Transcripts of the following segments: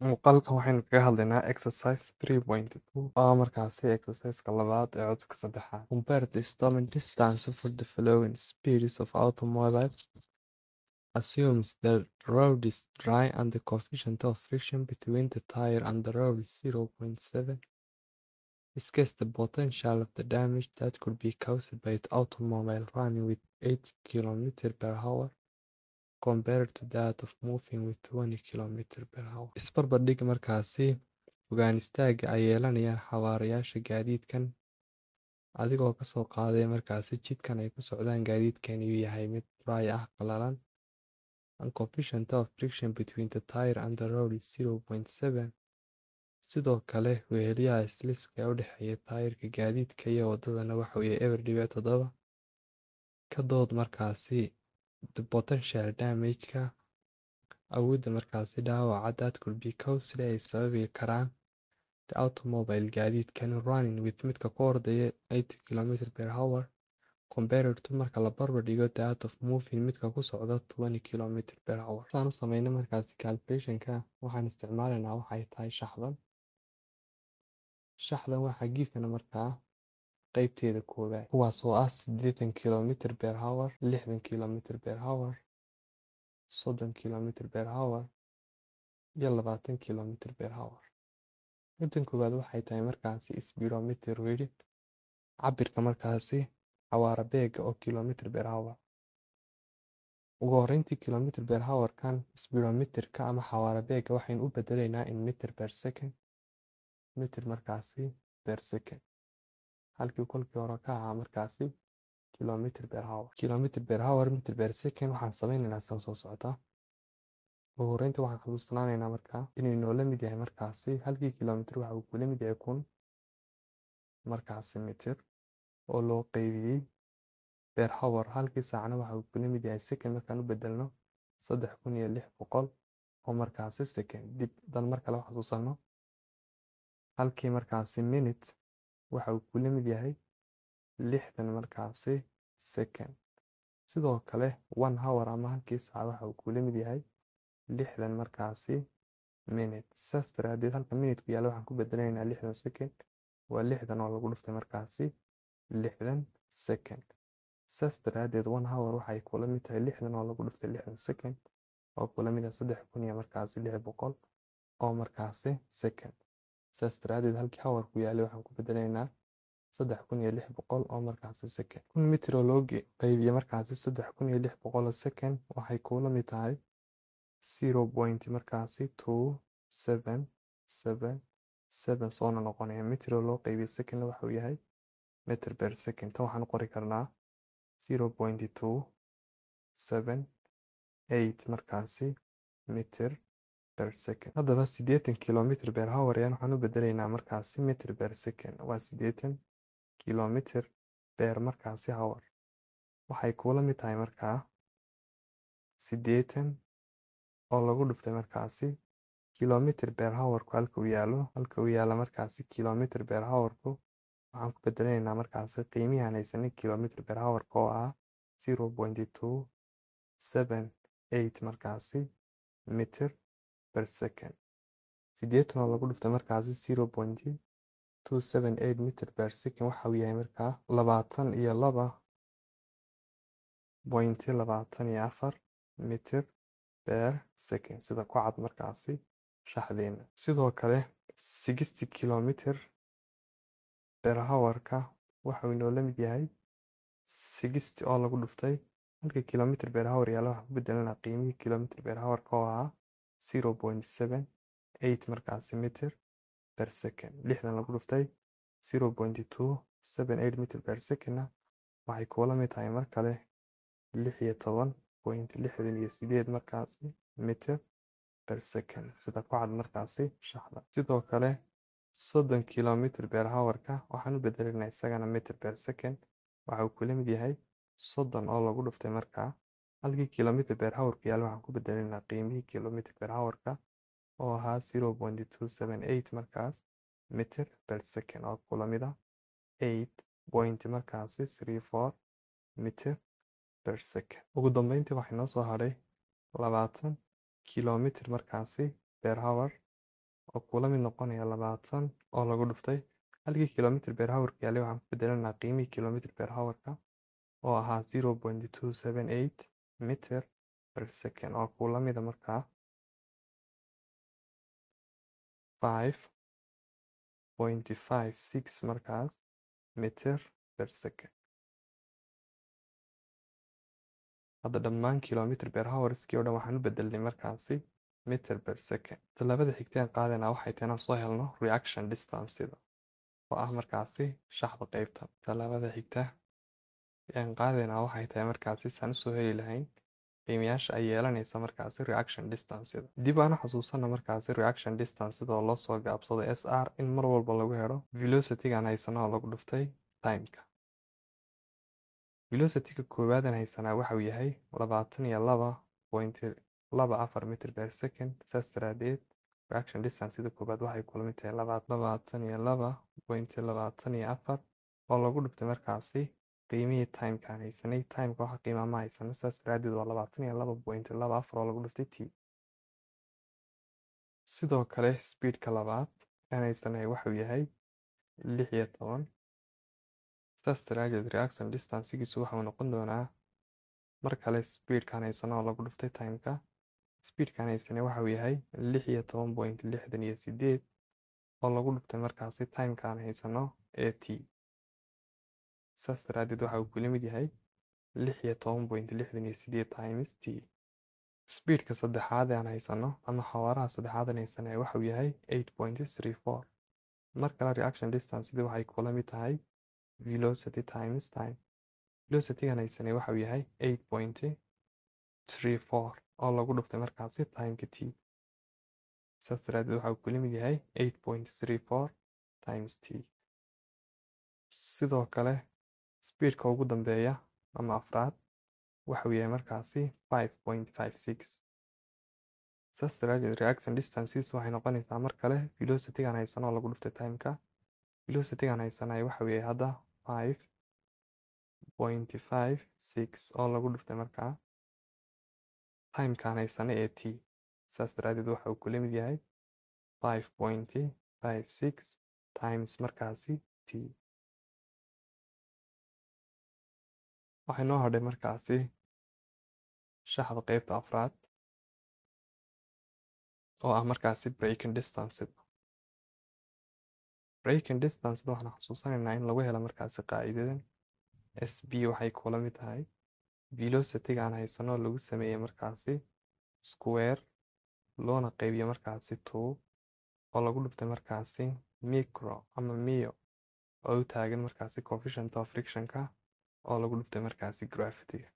muuqaalkan waxaynu kaga hadlaynaa exercise 3.2 oo markaasi exerciseka labaad ee cutubka saddexaad. Compare the installment distance for the following speeds of automobile. Assumes the road is dry and the coefficient of friction between the tire and the road is 0.7. Discuss the potential of the damage that could be caused by the automobile running with 8 km/h compared to that of moving with 20 km/h. Isbarbardhig markaasi fogaan istaaga ay yeelanayaan xawaarayaasha gaadiidkan adigoo ka soo qaaday markaasi jidkan ay ku socdaan gaadiidkani uu yahay mid dry ah qalalan and coefficient of friction between the tire and the road is 0.7. sidoo kale wehelyaha isliska ee u dhexeeya taayirka gaadiidka iyo wadadana waxa uu yahay 0.7. ka dood markaasi the potential damage-ka awoodda markaasi dhaawaca that could be caused ay sababi karaan the automobile gaadiidkan running with midka ku ordaya 80 km/h compared to marka la barbar dhigo that of moving midka ku socda 20 km/h. Saan u sameynay markaasi calculationka waxaan isticmaalaynaa waxay tahay shaxdan waxaa given markaa qaybteeda koowaad kuwaas oo ah 80 km/h 60 km/h 30 km/h iyo 20 km/h. Qaybtan koowaad waxay tahay markaasi speedometer reading cabirka markaasi xawaare beega oo km/h. ugu horreyntii km/h kan speedometerka ama xawaare beega waxaynu u bedelaynaa in meter per second meter markaasi per second halkii kolkii hore ka ahaa markaasi km/h km/h meter per second waxaan sameynaynaa san soo socda. ugu horreyntii waxaan xasuusanaanaynaa markaa inuu noola mid yahay markaasi halkii kilomitir waxa uu kula mid yahay 1000 markaasi mitir oo loo qaybiyey per hour. halkii saacna waxa uu kula mid yahay second markaan u bedelno 3600 oo markaasi second. dib dan mar kale xasuusano halkii markaasi minute waxa uu kula mid yahay 60 markaasi second. sidoo kale 1 hour ama halkii saac waxa uu kula mid yahay 60 markaasi minute. saas daraadeed halka minute ku yaala waxaan ku bedelaynaa 60 second waa 60 oo lagu dhuftay markaasi 60 second. saas daraadeed 1 hour waxay kula mid tahay 60 oo lagu dhuftay 60 second oo kula mid ah 3000 markaasi 600 oo markaasi second. saas daraadeed halkii hour ku yaala waxaan ku bedelaynaa 3600 oo markaasi second. 1000 mitir oo loo qaybiyo markaasi 3600 oo second waxay kula mid tahay 0. markaasi 2777 soona noqonaya mitir oo loo qaybiyo second waxa uu yahay meter per second. tan waxaan qori karnaa 0.278 markaasi meter per second. haddaba 80 km/h ayaan waxaan u bedelaynaa markaasi meter per second waa 80 kilomitir per markaasi hour waxay kula mid tahay markaa 80 oo lagu dhuftay markaasi km/h halka uu yaalo markaasi km/h waxaan ku bedelaynaa markaasi qiimihii aan haysanay km/h oo ah 0.278 markaasi meter per second. 80 oo lagu dhuftay markaasi 0.278 meter per second waxa uu yahay markaa 22.24 meter per second sida ku cad markaasi shaxdeena. sidoo kale 60 km/h waxa uu inoola mid yahay 60 oo lagu dhuftay halka km/h yaala waxaan ku bedelanaa qiimihii km/h oo ahaa 0.78 markaasi meter per second. 60 lagu dhuftay 0.278 meter per second waxay kula mid tahay mar kale 16.68 markaasi meter per second sida ku cad markaasi shaxda. sidoo kale 30 km/h waxaan u bedelaynaa isagana meter per second waxa uu kula mid yahay 30 oo lagu dhuftay markaa halkii km/h ku yaala waxaan ku bedelaynaa qiimihii km/h oo ahaa 0.278 markaas meter per second oo kula mid ah 8 markaasi 34 meter per second. ugu dambeyntii waxay noo soo hadhay 20 kilomitir markaasi per hour oo kula mid noqonaya 20 oo lagu dhuftay halkii kilomitir per hour yaalay waxaan ku bedelanaa qiimihii kilomitir per hour-ka oo ahaa 0.278 mitir per second oo kula mida markaa 5.56 markaas mitir per second. hadda dhammaan kilomitir per hourskii oo dhan waxaan u bedelnay markaasi mitir per second. tallaabada xigteen qaadana waxay tahay inaan soo helno reaction distance-da oo ah markaasi shaxda qaybta. tallaabada xigta aan qaadana waxay tahay markaasi saan usoo heli lahayn qiimayaasha ay yeelanaysa markaasi reaction distance-da. dib aan u xasuusana markaasi reaction distance-da oo loo soo gaabsado SR in mar walba lagu helo velocity-gaan haysano oo lagu dhuftay time-ka. velocity-ga koowaad aan haysanaa waxa uu yahay 22.24 mitir per second. saas daraadeed reaction distance-da koowaad waxay kula mid tahay 22.24 oo lagu dhuftay markaasi qiimihii time-ka aan haysanay. time-ka waxa qiima ma haysano, saas daraadeed waa 22.24 oo lagu dhuftay t. sidoo kale speed-ka labaad aan haysanay waxa uu yahay 16. saas daraadeed reaction distance-giisu waxa uu noqon doonaa mar kale speed-kaan haysano oo lagu dhuftay time-ka. speed-kaan haysanay waxa uu yahay 16.68 oo lagu dhuftay markaasi time-kaan haysano ee t. saas daraadeed waxa uu kula mid yahay 16.68 times t. speed-ka saddexaad aan haysano ama xawaaraha saddexaad aan haysanay waxa uu yahay 8.34. mar kale reaction distance-da waxay kula mid tahay velocity times time. velocity-gaan haysanay waxa uu yahay 8.34 oo lagu dhuftay markaasi time-ka t. saas daraadeed waxa uu kula mid yahay 8.34 times t. sidoo kale speed-ka ugu dambeeya ama afraad waxa uu yahay markaasi 5.56. saas daraadeed reaction distance-giisu waxay noqonaysaa mar kale velocity-gaan haysano oo lagu dhuftay time-ka. velocity-gaan haysanay waxa uu yahay hadda 5.56 oo lagu dhuftay markaa time-kaan haysanay ee t. saas daraadeed waxa uu kula mid yahay 5.56 times markaasi t. waxay noo hadhay markaasi shaxda qaybta afraad oo ah markaasi breaking distance. breaking distance waxaan xasuusanaynaa in lagu helo markaasi qaacidadan SB waxay kula mid tahay velocity-gaan haysano lagu sameeyey markaasi square loona qaybiyo markaasi 2 oo lagu dhuftay markaasi micro ama mio oo u taagan markaasi coefficient of friction-ka oo lagu dhuftay markaasi gravity-ga.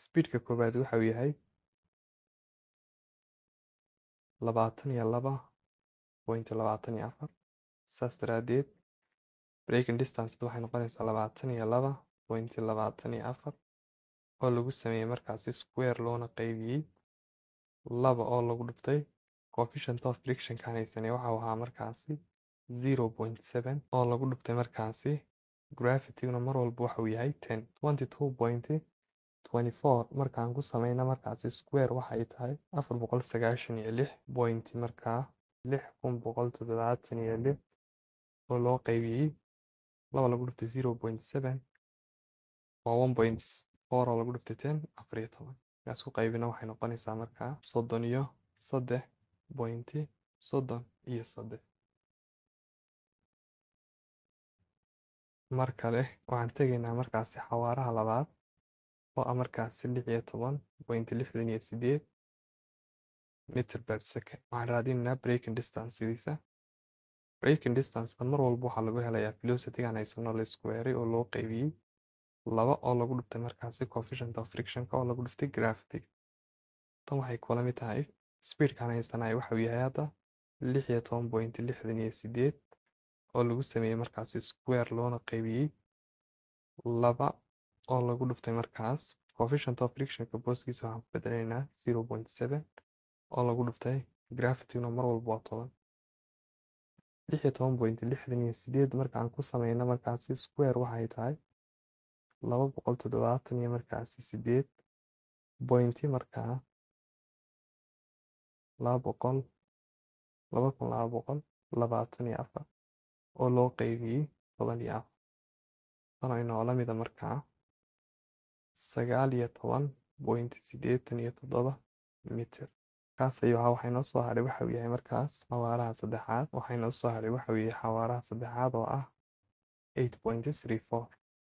speed-ka koowaad waxa uu yahay 22.24. saas daraadeed breaking distance waxay noqonaysaa 22.24 oo lagu sameeyey markaasi square loona qaybiyey 2 oo lagu dhuftay coefficient of friction-kaan haysanay waxa uu ahaa markaasi 0.7 oo lagu dhuftay markaasi gravity-guna mar walba waxa uu yahay 10. 22.24 markaan ku sameyna markaasi square waxay tahay 496 point markaa 6176 oo loo qaybiyey 2 lagu dhuftay 0.7 waa 1.4 oo lagu dhuftay 10 14. markaas ku qaybina waxay noqonaysaa markaa 33.33. mar kale waxaan tegaynaa markaasi xawaaraha labaad oo ah markaasi 16.68 mitir per second. waxaan raadinaynaa breaking distance-giisa. breaking distance-ka mar walba waxaa lagu helayaa velocity-gaan haysano la square oo loo qaybiyey 2 oo lagu dhuftay markaasi coefficient of friction-ka oo lagu dhuftay gravity. tan waxay kula mid tahay speed-kaan haysanay waxa uu yahay hadda 16.68 oo lagu sameeyey markaasi square loona qaybiyey 2 oo lagu dhuftay markaas coefficient of friction-ka booskiisa waxaan ku bedelaynaa 0.7 oo lagu dhuftay gravity-guna mar walba waa 10. 16.68 markaan ku sameyno markaasi square waxay tahay 270 iyo markaasi 8 point markaa 270 2,224 oo loo qaybiyey 14 tan oo inoo la mida markaa 19.87 mitir. kaas ayuu ahaa. waxaa inoo soo hadhay waxa uu yahay markaas xawaaraha saddexaad. waxaa inoo soo hadhay waxa uu yahay xawaaraha saddexaad oo ah 8.34.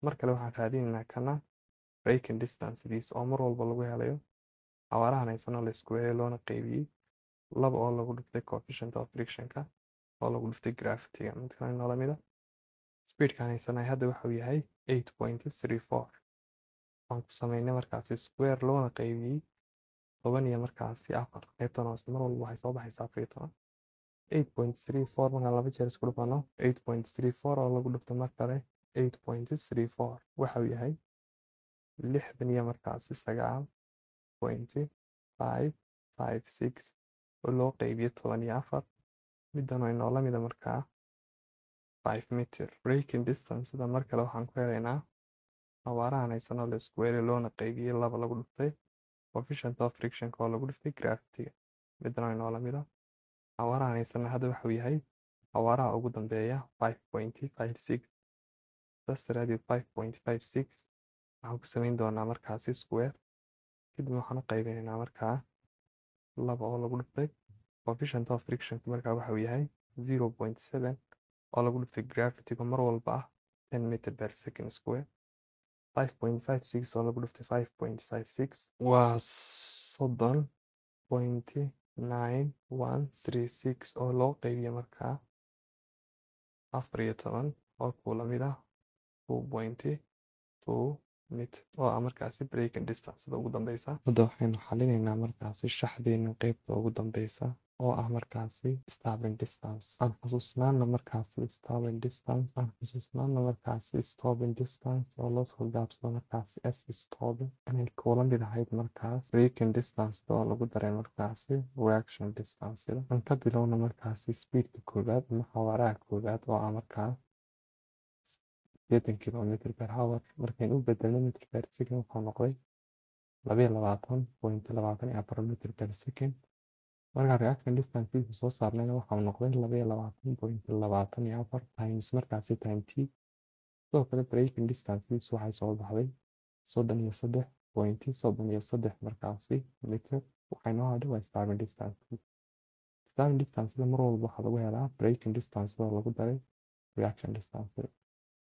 mar kale waxaan raadinaynaa kana braking distancegiis oo mar walba lagu helayo xawaarahan haysano la isku weeyay loona qaybiyey 2 oo lagu dhiftay coefficient of frictionka oo lagu dhiftay gravityga. mid kale inoo lamida speedkan haysanay hadda waxa uu yahay 8.34. waan ku samaynay markaasi square loona qaybiyey 10 iyo markaasi 4 qaybtan hoose mar walba waxay soo baxaysaa 14. 8.34 markaan laba jeer isku dhufano 8.34 oo lagu dhifto mar kale 8.34 waxa uu yahay 60 iyo markaasi 9.556 oo loo qaybiyey 14. middan oo inoo la mida markaa 5 mitir. braking distance sida mar kale waxaan ku helaynaa xawaarahan haysano la isku weeyay loona qaybiyey 2 lagu dhiftay coefficient of frictionka oo lagu dhiftay gravityga. middan oo inoo la mida xawaarahan haysano hadda waxa uu yahay xawaaraha ugu dambeeya 5.56. saas daraadeed 5.56 waxaan ku samayn doonaa markaasi square kadib waxaan u qaybinaynaa markaa 2 oo lagu dhiftay coefficient of frictionka markaa waxa uu yahay 0.7 oo lagu dhiftay gravityga mar walba ah 10 meter per second square. 5.56 oo lagu dhiftay 5.56 waa 30.9136 oo loo qaybiyey markaa 14 oo ku lamid ah 2.2 mitir oo ah markaasi braking distance sida ugu dambeysa. hadda waxaynu xalinaynaa markaasi shaxdeena qeybta ugu dambeysa oo ah markaasi stopping distance. aan xusuusnaana markaasi stopping distance oo loo soo gaabsado markaasi s stopping inay kula mid ahayd markaas braking distance oo lagu daray markaasi reaction distance. aan ka bilowna markaasi speedka koowaad ama xawaaraha koowaad oo ah markaas 80 km/h. markaynu u bedelno meter per second wuxuu noqday 22.24 mitir per second. markaan reaction distancekiisa soo saarnayna waxau noqday 22.24 times markaasi time t. sidoo kale braking distancekiisu waxay soo baxday 33.33 markaasi mitir. waxay noo hadhay waa starting distance. starting distanceda mar walba waxaa lagu helaa braking distance oo lagu daray reaction distance.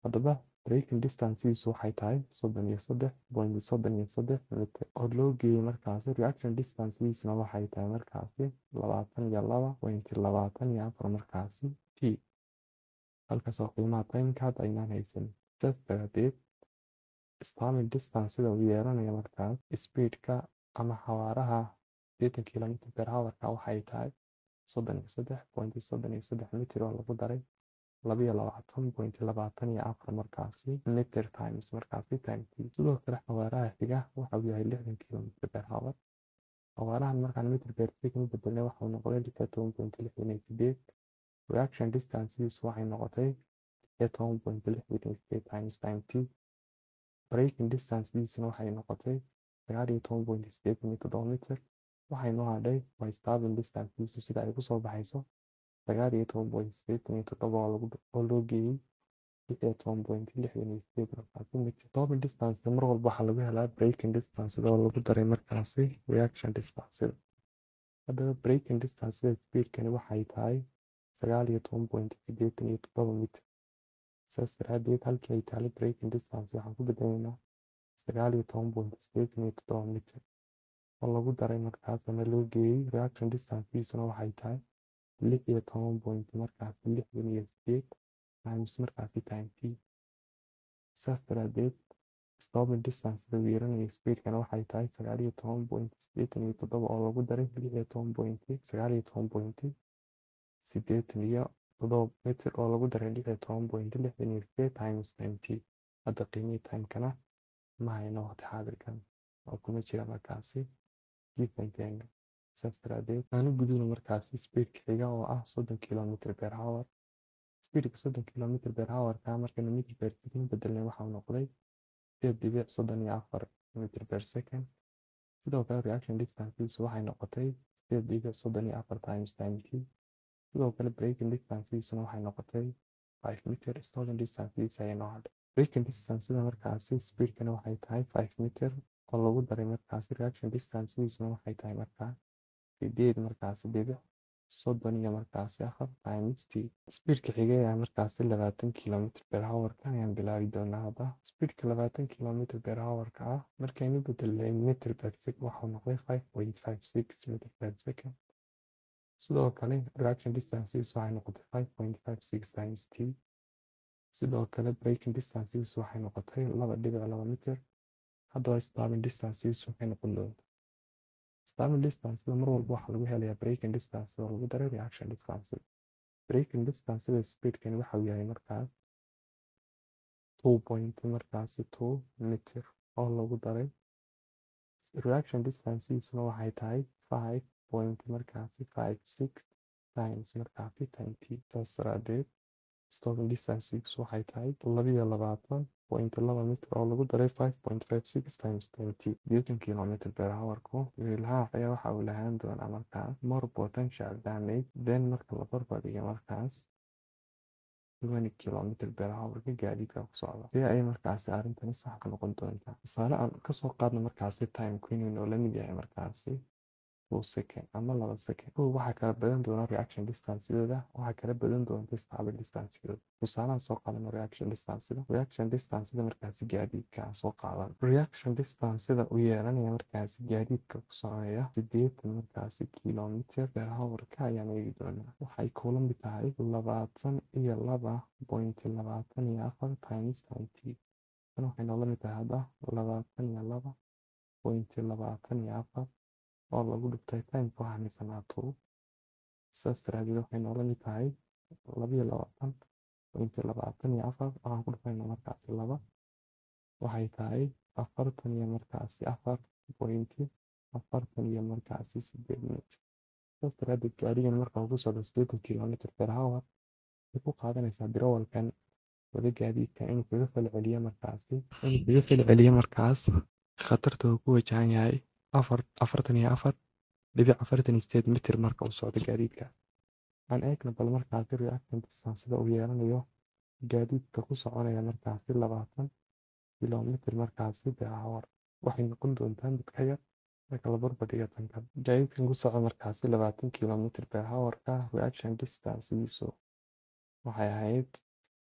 haddaba braking distancegiisu waxay tahay 33.33 mitir oo loo geeyey markaasi reaction distancegiisuna waxay tahay markaasi 22.24 markaasi t. halkaasoo qiimaha timeka hadda aynaan haysan. sidaas daraadeed starting distance sida uu yeelanayo markaas speedka ama xawaaraha 80 km/h waxay tahay 33.33 mitir oo lagu daray 22.24 markaasi mitir times markaasi time t. sidoo kale xawaaraha xiga waxa uu yahay 60 km/h. xawaarahan markaan mitir per second u bedelnay waxau noqday 16.68. reaction distancegiisu waxay noqotay 16.68 times time t. braking distancegiisuna waxay noqotay 19.87 mitir. waxay noo hadhay waa stopping distancegiisu sida ay kusoo baxayso 19.87 oo loo geeyey 16.68 markaasi mitir. stopping distance mar walba waxaa lagu helaa braking distance oo lagu daray markaasi reaction distance. haddaba braking distance speedkani waxay tahay 19.87 mitir. sidaas daraadeed halkii ay tahay braking distance waxaan ku bedelaynaa 19.87 mitir oo lagu daray markaas ama loo geeyey reaction distancegiisuna waxay tahay 16.68 times markaasi time t. sidaas daraadeed stopping distance weeraraya speedkana waxay tahay 19.87 oo lagu daray 19.87 mitir oo lagu daray 16.68 times time t. hadda qiimihii timekana ma hayno waqti xaadirkan oo kuma jira markaasi gifankeena. sidaas daraadeed aan u gudubno markaasi speedka xiga oo ah 30 km/h. speedka 30 km/h markaynu meter per second bedelnay waxau noqday 8.34 mitir per second. sidoo kale reaction distancekiisu waxay noqotay 8.34 times time t. sidoo kale braking distanceisuna waxay noqotay 5 meter, stalling distanceisa ayay noo hadhay. Braking distanceda markaasi speedkana waxay tahay 5 meter oo lagu daray markaasi reaction distanceisuna waxay tahay markaa 8 markaasi dhibic 30 markaasi 4 times t. Speedka xigay ayaa markaasi 20 km/h ayaan bilaabi doonaa hadda. Speedka 20 km/h ah markaynu bedelay meter per second waxuu noqday 5.56 meter per second. sidoo kale reaction distances waxay noqotay 5.56 times t. sidoo kale braking distances waxay noqotay 2.2 meter. haddaba starting distances waxay noqon doontaa starting distance mar walba waxaa lagu helayaa braking distance oo lagu daray reaction distance. braking distance speedkani waxa uu yahay markaas 2.2 meter oo lagu daray reaction distancesuna waxay tahay 5.56 times markaasi time t. saas daraadeed stopping distances waxay tahay 22.2 meter oo lagu daray 5.56 times time t. 80 km/h wiilhaaf ayaa waxa uu lahaan doonaa markaas more potential damage then marka la barbardhigo markaas 20 km/h gaadiidka ku socda. sidee ayay markaasi arrintani sax ka noqon doontaa? tusaale aan kasoo qaadno markaasi time queen oo la mid yahay markaasi 2 second ama 2 second. waxaa kala badan doona reaction distancedooda, waxaa kala badan doonta starting distancedooda. tusaalahan soo qaadano reaction distanceda. reaction distanceda markaasi gaadiidka aan soo qaadan. reaction distanceda uu yeelanaya markaasi gaadiidka ku soconaya 80 markaasi km/h ayaan eegi doonaa. waxay kula mid tahay 22.24 times time t. tan waxay noola mid tahay hadda 22.24 oo lagu dhiftay timeka waxaa haysanaa 2. saas daraadeed waxay noola mid tahay 22.24 waxaan ku dhifaynaa markaasi 2 waxay tahay 40 markaasi 4.40 markaasi 8 meter. saas daraadeed gaarigan marka uu ku socdo 80 km/h waxay ku qaadanaysaa darawalkan wada gaadiidka inuu kaga falceliyo markaas khatarta uu ku wajahan yahay 44.48 mitir marka uu socdo gaadiidka. aan eegno bal markaasi reaction distanceda uu yeelanayo gaadiidka ku soconaya markaasi 20 km markaasi per hour. waxay noqon doontaa mid ka yar marka la barbardhigo tan kale. gaadiidkan ku socda markaasi 20 km/h reaction distancediisu waxay ahayd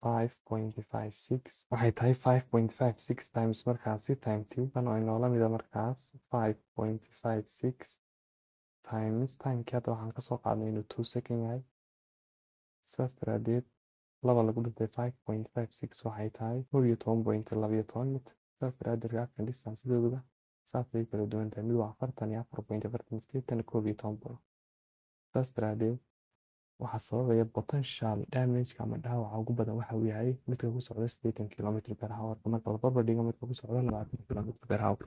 5.56 waxay tahay 5.56 times markaasi time t. tan oo inoola mida markaas 5.56 times timekii hadda waxaan kasoo qaadnay inuu 2 second yahay. saas daraadeed 2 lagu dhintay 5.56 waxay tahay 11.12 meter. saas daraadeed reaction distancedooda saasay kala duwan tahay. mid waa 44.48 tan 11. saas daraadeed waxaa sababaya potential damage ama dhaawaca ugu badan waxa uu yahay midka ku socda 80 km/h marka la barbardhigo midka ku socda 20 km/h.